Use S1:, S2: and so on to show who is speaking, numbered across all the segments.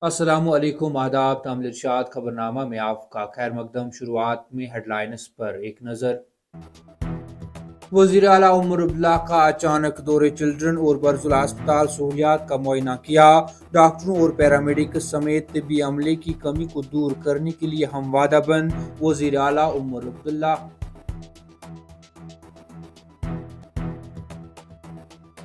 S1: अस्सलाम वालेकुम आदाब तामिल इरशाद खबरनामा में आपका खैर मकदम। शुरुआत में हेडलाइंस पर एक नज़र। वज़ीर आला उमर अब्दुल्ला का अचानक दौरे चिल्ड्रन और बरजुला अस्पताल सहूलियात का मुआयना किया। डॉक्टरों और पैरामेडिक्स समेत तिब्बी अमले की कमी को दूर करने के लिए हम वादाबंद। वज़ीर आला उमर अब्दुल्ला।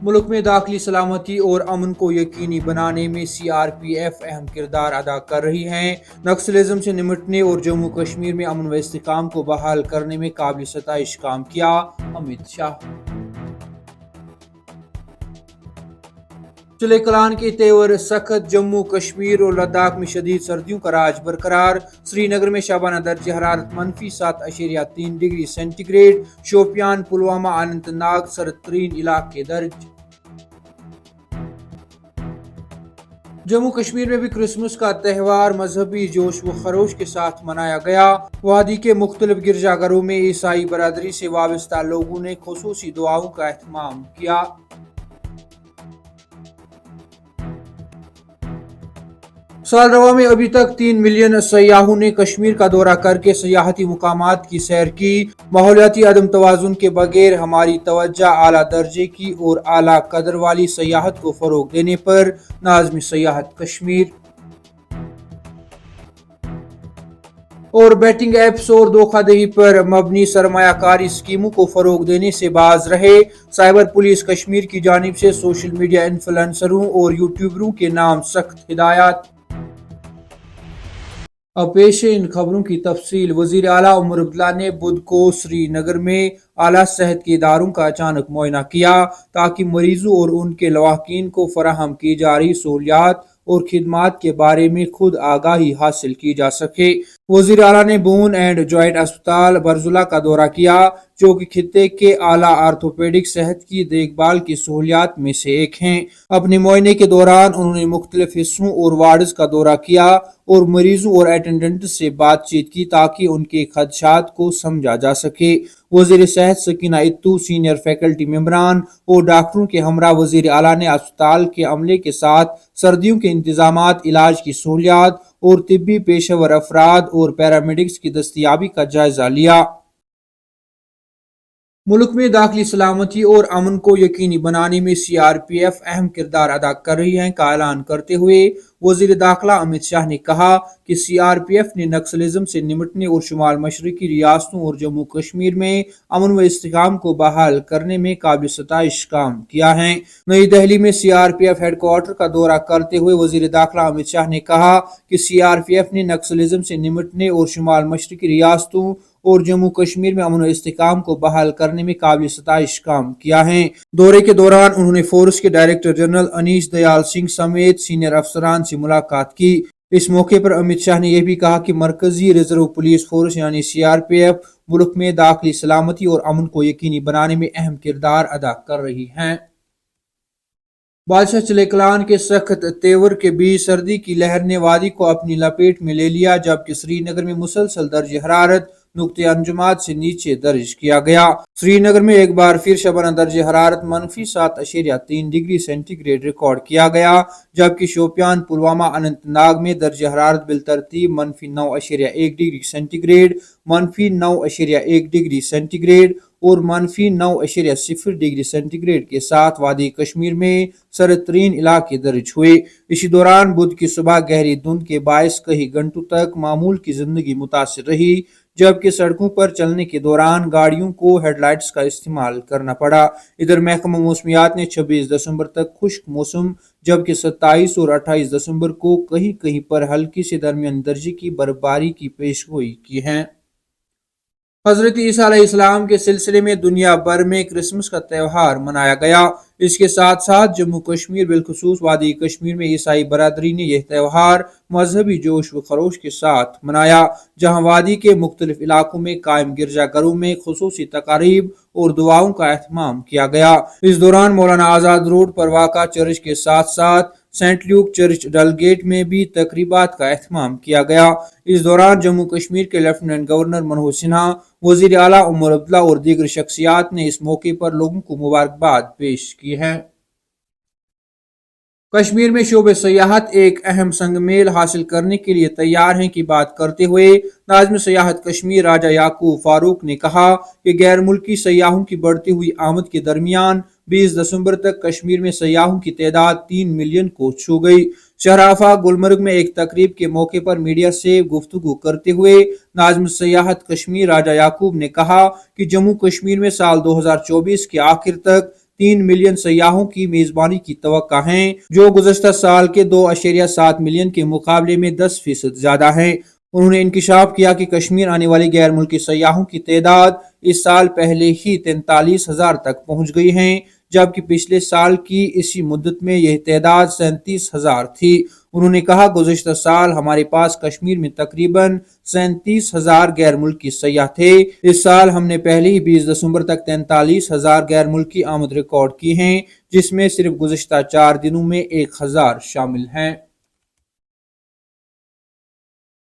S1: मुल्क में दाखिली सलामती और अमन को यकीनी बनाने में CRPF अहम किरदार अदा कर रही है। नक्सलिज्म से निमटने और जम्मू कश्मीर में अमन व इस्तेहकाम को बहाल करने में काबिल सताइश काम किया। अमित शाह। चले कलान के तेवर सख्त। जम्मू कश्मीर और लद्दाख में शदीद सर्दियों का राज बरकरार। श्रीनगर में शबाना दर्ज हरारत -7.3 डिग्री सेंटीग्रेड। शोपियान, पुलवामा, अनंतनाग सर्दतरीन इलाके दर्ज। जम्मू कश्मीर में भी क्रिसमस का त्यौहार मजहबी जोश व खरोश के साथ मनाया गया। वादी के मुख्तलिफ गिरजाघरों में ईसाई बरादरी से वाबस्ता लोगों ने खुसूसी दुआओं का एहतमाम किया। साल रवा में अभी तक 3 मिलियन सयाहों ने कश्मीर का दौरा करके सयाहती मुकामात की सैर की। माहौलियाती अदम तवाजुन के बगैर हमारी तवज्जो आला दर्जे की और आला कदर वाली सयाहत को फरोग देने पर। नाज़्म सयाहत कश्मीर। और बैटिंग एप्स और धोखाधड़ी पर मबनी सरमायाकारी स्कीमों को फरोग देने से बाज रहे। साइबर पुलिस कश्मीर की जानिब से सोशल मीडिया इन्फ्लुएंसरों और यूट्यूबरों के नाम सख्त हिदायत। अब पेश है इन खबरों की तफसील। वज़ीर आला उमर अब्दुल्ला ने बुध को श्रीनगर में आला सेहत के इदारों का अचानक मुआयना किया ताकि मरीजों और उनके लवाहकीन को फराहम की जा रही सहूलियात और खिदमात के बारे में खुद आगाही हासिल की जा सके। वज़ीर आला ने बोन एंड जॉइंट अस्पताल बरजुला का दौरा किया जो कि खित्ते के आला आर्थोपेडिक सेहत की देखभाल की सहूलियात में से एक हैं। अपने मुआयने के दौरान उन्होंने मुख्तलिफ हिस्सों और वार्ड्स का दौरा किया और मरीजों और अटेंडेंट से बातचीत की ताकि उनके खदशात को समझा जा सके। वज़ीर सेहत सकीना इत्तू, सीनियर फैकल्टी मेंबरान और डॉक्टरों के हमरा वज़ीर आला ने अस्पताल के अमले के साथ सर्दियों के इंतजामात, इलाज की सहूलियात और तिब्बी पेशेवर अफराद और पैरामेडिक्स की दस्तयाबी का जायजा लिया। मुल्क में दाखिली सलामती और अमन को यकीनी बनाने में CRPF अहम किरदार अदा कर रही है का ऐलान करते हुए वज़ीर दाखिला अमित शाह ने कहा कि CRPF ने नक्सलिज्म से निमटने और शुमाल मशरकी रियासतों और जम्मू कश्मीर में अमन व इस्तेहकाम को बहाल करने में काबिल सताइश काम किया है। नई दिल्ली में CRPF हेडक्वार्टर का दौरा करते हुए वज़ीर दाखिला अमित शाह ने कहा कि CRPF ने नक्सलिज्म से निमटने और शुमाल मशरकी रियासतों और जम्मू कश्मीर में अमन व इस्तेहकाम को बहाल करने में काबिल सताइश काम किया है। दौरे के दौरान उन्होंने फोर्स के डायरेक्टर जनरल अनीश दयाल सिंह समेत सीनियर अफसरान से मुलाकात की। इस मौके पर अमित शाह ने यह भी कहा कि मरकजी रिजर्व पुलिस फोर्स यानी CRPF मुल्क में दाखिली सलामती और अमन को यकीनी बनाने में अहम किरदार अदा कर रही है। बादशाह चिलेकलान के सख्त तेवर के बीच सर्दी की लहर ने वादी को अपनी लपेट में ले लिया जबकि श्रीनगर में मुसलसल दर्ज हरारत नुक्ते अंजुमात से नीचे दर्ज किया गया। श्रीनगर में एक बार फिर शबाना दर्ज हरारत -7.3 डिग्री सेंटीग्रेड रिकॉर्ड किया गया जबकि शोपियान, पुलवामा, अनंतनाग में दर्ज हरारत बिलतरतीब -9.1 डिग्री सेंटीग्रेड, -9.1 डिग्री सेंटीग्रेड और -9.0 डिग्री सेंटीग्रेड के साथ वादी कश्मीर में सर्दतरीन इलाके दर्ज हुए। इसी दौरान बुध की सुबह गहरी धुंध के बायस कई घंटों तक मामूल की जिंदगी मुतासिर रही जबकि सड़कों पर चलने के दौरान गाड़ियों को हेडलाइट्स का इस्तेमाल करना पड़ा। इधर महकमा मौसमियात ने 26 दिसंबर तक खुश्क मौसम जबकि 27 और 28 दिसंबर को कहीं कहीं पर हल्की से दरमियानी दर्जे की बर्फबारी की पेशगोई की है। हजरत ईसा अलैहिस्सलाम के सिलसिले में दुनिया भर में क्रिसमस का त्यौहार मनाया गया। इसके साथ साथ जम्मू कश्मीर बिलखुसूस वादी कश्मीर में ईसाई बरादरी ने यह त्यौहार मजहबी जोश व खरोश के साथ मनाया जहाँ वादी के मुख्तलिफ इलाकों में कायम गिरजाघरों में खुसूसी तकारीब और दुआओं का एहतमाम किया गया। इस दौरान मौलाना आज़ाद रोड पर वाक़ा चर्च के साथ साथ सेंट ल्यूक चर्च डलगेट में भी तकरीबात का एहतमाम किया गया। इस दौरान जम्मू कश्मीर के लेफ्टिनेंट गवर्नर मनोज सिन्हा, वज़ीर आला उमर अब्दुल्ला और दीगर शख्सियात ने इस मौके पर लोगों को मुबारकबाद पेश की है। कश्मीर में शोबे सयाहत एक अहम संगमेल हासिल करने के लिए तैयार हैं की बात करते हुए नाज़िम सयाहत कश्मीर राजा याकूब फारूक ने कहा कि गैर मुल्की सयाहों की बढ़ती हुई आमद के दरमियान 20 दिसंबर तक कश्मीर में सयाहों की तादाद 3 मिलियन को छू गई। शहराफा गुलमर्ग में एक तकरीब के मौके पर मीडिया से गुफ्तगू करते हुए नाज़िम सयाहत कश्मीर राजा याकूब ने कहा कि जम्मू कश्मीर में साल 2024 के आखिर तक 3 मिलियन सयाहों की मेजबानी की तवक्का है, जो गुज़श्ता साल के 2.7 मिलियन के मुकाबले में 10% ज्यादा है। उन्होंने इंकिशाफ किया कि कश्मीर आने वाले गैर मुल्की सयाहों की तादाद इस साल पहले ही 43,000 तक पहुंच गई है, जबकि पिछले साल की इसी मुद्दत में यह तादाद 37,000 थी। उन्होंने कहा गुज़श्ता साल हमारे पास कश्मीर में तकरीबन 37,000 गैर मुल्की सयाह थे। इस साल हमने पहले ही 20 दिसंबर तक 43,000 गैर मुल्की आमद रिकॉर्ड की हैं, जिसमें सिर्फ गुज़श्ता 4 दिनों में 1,000 शामिल हैं।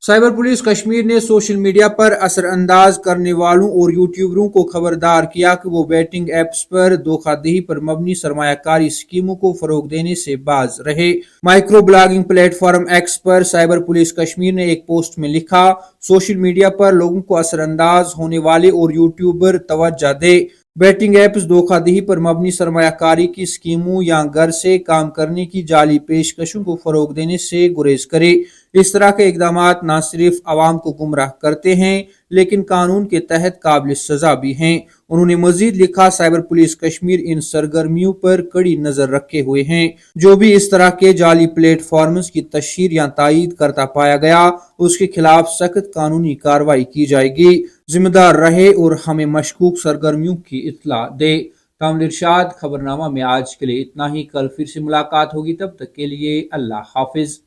S1: साइबर पुलिस कश्मीर ने सोशल मीडिया पर असरअंदाज करने वालों और यूट्यूबरों को खबरदार किया कि वो बैटिंग एप्स पर धोखाधड़ी पर मबनी सरमायाकारी स्कीमों को फरोग देने से बाज रहे। माइक्रो ब्लॉगिंग प्लेटफॉर्म एक्स पर साइबर पुलिस कश्मीर ने एक पोस्ट में लिखा, सोशल मीडिया पर लोगों को असरअंदाज होने वाले और यूट्यूबर तवज्जो दे। बैटिंग एप्स धोखाधड़ी पर मबनी सरमायाकारी की स्कीमों या घर से काम करने की जाली पेशकशों को फरोग देने से गुरेज करे। इस तरह के इकदाम न सिर्फ आवाम को गुमराह करते हैं लेकिन कानून के तहत काबिल सजा भी हैं। उन्होंने मजीद लिखा, साइबर पुलिस कश्मीर इन सरगर्मियों पर कड़ी नजर रखे हुए हैं। जो भी इस तरह के जाली प्लेटफॉर्म्स की तशहीर या तायीद करता पाया गया उसके खिलाफ सख्त कानूनी कार्रवाई की जाएगी। जिम्मेदार रहे और हमें मशकूक सरगर्मियों की इत्तला दे। तामिल इरशाद खबरनामा में आज के लिए इतना ही। कल फिर से मुलाकात होगी, तब तक के लिए अल्लाह हाफिज।